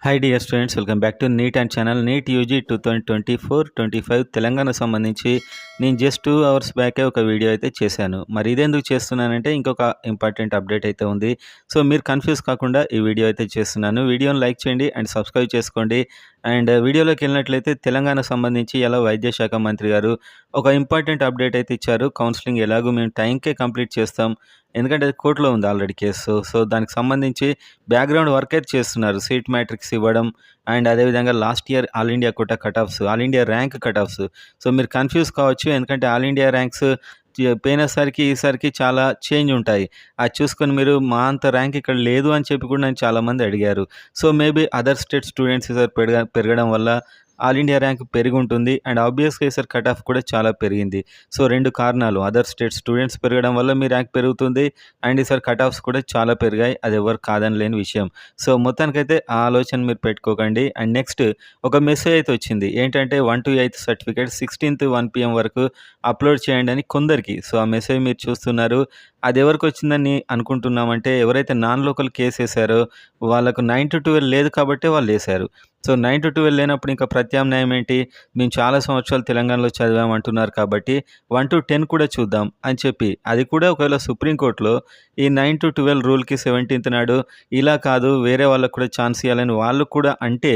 Hi dear students, welcome back to NEET and channel. NEET UG 2024-25 Telangana సంబంధించి నేను just 2 hours బ్యాకే ఒక video అయితే చేశాను. మరి ఇదెందుకు చేస్తున్నానంటే ఇంకొక ఇంపార్టెంట్ అప్డేట్ అయితే ఉంది. సో మీరు కన్ఫ్యూజ్ కాకుండా ఈ వీడియో అయితే చేస్తున్నాను. వీడియోని లైక్ చేయండి అండ్ సబ్స్క్రైబ్ చేసుకోండి. అండ్ వీడియోలోకి వెళ్ళినట్లయితే తెలంగాణ సంబంధించి ఎలా వైద్య శాఖ మంత్రి గారు ఒక ఇంపార్టెంట్ అప్డేట్ అయితే ఇచ్చారు. కౌన్సిలింగ్ ఎలాగో మేము టైంకే కంప్లీట్ చేస్తాం, ఎందుకంటే అది కోర్టులో ఉంది ఆల్రెడీ కేసు. సో దానికి సంబంధించి బ్యాక్గ్రౌండ్ వర్క్ అయితే చేస్తున్నారు. సీట్ మ్యాట్రిక్స్ ఇవ్వడం అండ్ అదేవిధంగా last year all India quota cutoffs, all India rank cutoffs. So మీరు కన్ఫ్యూజ్ కావచ్చు, ఎందుకంటే ఆల్ ఇండియా ర్యాంక్స్ పోయినసరికి ఈసారికి చాలా చేంజ్ ఉంటాయి. అది చూసుకొని మీరు మా అంత ర్యాంక్ ఇక్కడ లేదు అని చెప్పి కూడా నన్ను చాలామంది అడిగారు. So maybe other state students ఈసారి పెరగడం వల్ల ఆల్ ఇండియా ర్యాంక్ పెరిగి ఉంటుంది అండ్ ఆబ్వియస్గా ఈసారి కట్ ఆఫ్ కూడా చాలా పెరిగింది. సో 2 కారణాలు, అదర్ స్టేట్ స్టూడెంట్స్ పెరగడం వల్ల మీ ర్యాంక్ పెరుగుతుంది అండ్ ఈసారి కట్ ఆఫ్స్ కూడా చాలా పెరిగాయి. అది ఎవరు కాదనలేని విషయం. సో మొత్తానికైతే ఆ ఆలోచన మీరు పెట్టుకోకండి. అండ్ నెక్స్ట్ ఒక మెసేజ్ అయితే వచ్చింది. ఏంటంటే 1 to 8th certificate 16th 1 PM వరకు అప్లోడ్ చేయండి అని కొందరికి. సో ఆ మెసేజ్ మీరు చూస్తున్నారు. అది ఎవరికి వచ్చిందని అనుకుంటున్నామంటే, ఎవరైతే నాన్ లోకల్ కేసు వేశారో వాళ్ళకు 9 to 12 లేదు కాబట్టి వాళ్ళు వేశారు. సో 9 to 12 లేనప్పుడు ఇంకా ప్రత్యామ్నాయం ఏంటి? మేము చాలా సంవత్సరాలు తెలంగాణలో చదివామంటున్నారు కాబట్టి 1 to 10 కూడా చూద్దాం అని చెప్పి, అది కూడా ఒకవేళ సుప్రీంకోర్టులో ఈ 9 to 12 రూల్కి 17th నాడు ఇలా కాదు వేరే వాళ్ళకు కూడా ఛాన్స్ ఇవ్వాలని వాళ్ళు కూడా అంటే,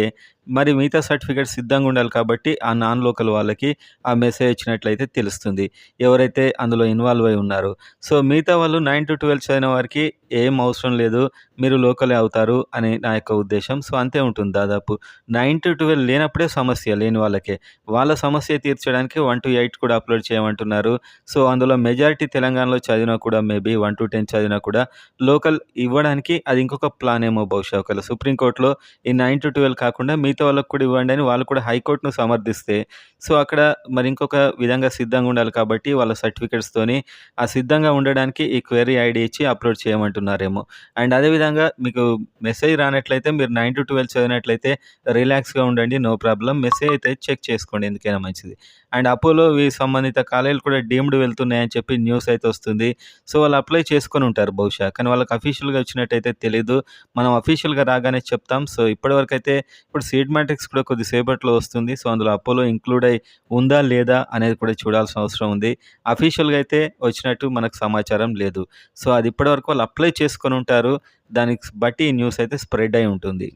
మరి మిగతా సర్టిఫికేట్ సిద్ధంగా ఉండాలి కాబట్టి ఆ నాన్ లోకల్ వాళ్ళకి ఆ మెసేజ్ వచ్చినట్లయితే తెలుస్తుంది ఎవరైతే అందులో ఇన్వాల్వ్ అయి ఉన్నారో. సో మిగతా వాళ్ళు 9 to 12 చదివిన వారికి ఏం అవసరం లేదు, మీరు లోకలే అవుతారు అని నా యొక్క ఉద్దేశం. సో అంతే ఉంటుంది దాదాపు. 9 to 12 లేనప్పుడే సమస్య, లేని వాళ్ళకే. వాళ్ళ సమస్య తీర్చడానికి 1 to 8 కూడా అప్లోడ్ చేయమంటున్నారు. సో అందులో మెజారిటీ తెలంగాణలో చదివినా కూడా మేబీ 1 to 10 చదివినా కూడా లోకల్ ఇవ్వడానికి అది ఇంకొక ప్లాన్ ఏమో బహుశా. ఒకవేళ సుప్రీంకోర్టులో ఈ 9 to 12 కాకుండా మిగతా వాళ్ళకు కూడా ఇవ్వండి అని వాళ్ళు కూడా హైకోర్టును సమర్థిస్తే, సో అక్కడ మరి ఇంకొక విధంగా సిద్ధంగా ఉండాలి కాబట్టి వాళ్ళ సర్టిఫికేట్స్తోని ఆ సిద్ధంగా ఉండడానికి ఈ క్వెరీ ఐడి ఇచ్చి అప్లోడ్ చేయమంటున్నారేమో. అండ్ అదేవిధంగా మీకు మెసేజ్ రానట్లయితే మీరు 9 to 12 చదివినట్లయితే రిలాక్స్గా ఉండండి, నో ప్రాబ్లం. మెసేజ్ అయితే చెక్ చేసుకోండి, ఎందుకైనా మంచిది. అండ్ అపోలోవి సంబంధిత కాలేజీలు కూడా డీమ్డ్ వెళ్తున్నాయని చెప్పి న్యూస్ అయితే వస్తుంది. సో వాళ్ళు అప్లై చేసుకొని ఉంటారు బహుశా, కానీ వాళ్ళకి అఫీషియల్గా వచ్చినట్టయితే తెలీదు. మనం అఫీషియల్గా రాగానే చెప్తాం. సో ఇప్పటివరకైతే ఇప్పుడు సీట్ మ్యాట్రిక్స్ కూడా కొద్దిసేపట్లో వస్తుంది. సో అందులో అపోలో ఇంక్లూడ్ అయి ఉందా లేదా అనేది కూడా చూడాల్సిన అవసరం ఉంది. అఫీషియల్గా అయితే వచ్చినట్టు మనకు సమాచారం లేదు. సో అది ఇప్పటివరకు వాళ్ళు అప్లై చేసుకొని ఉంటారు, దానికి బట్టి ఈ న్యూస్ అయితే స్ప్రెడ్ అయి ఉంటుంది.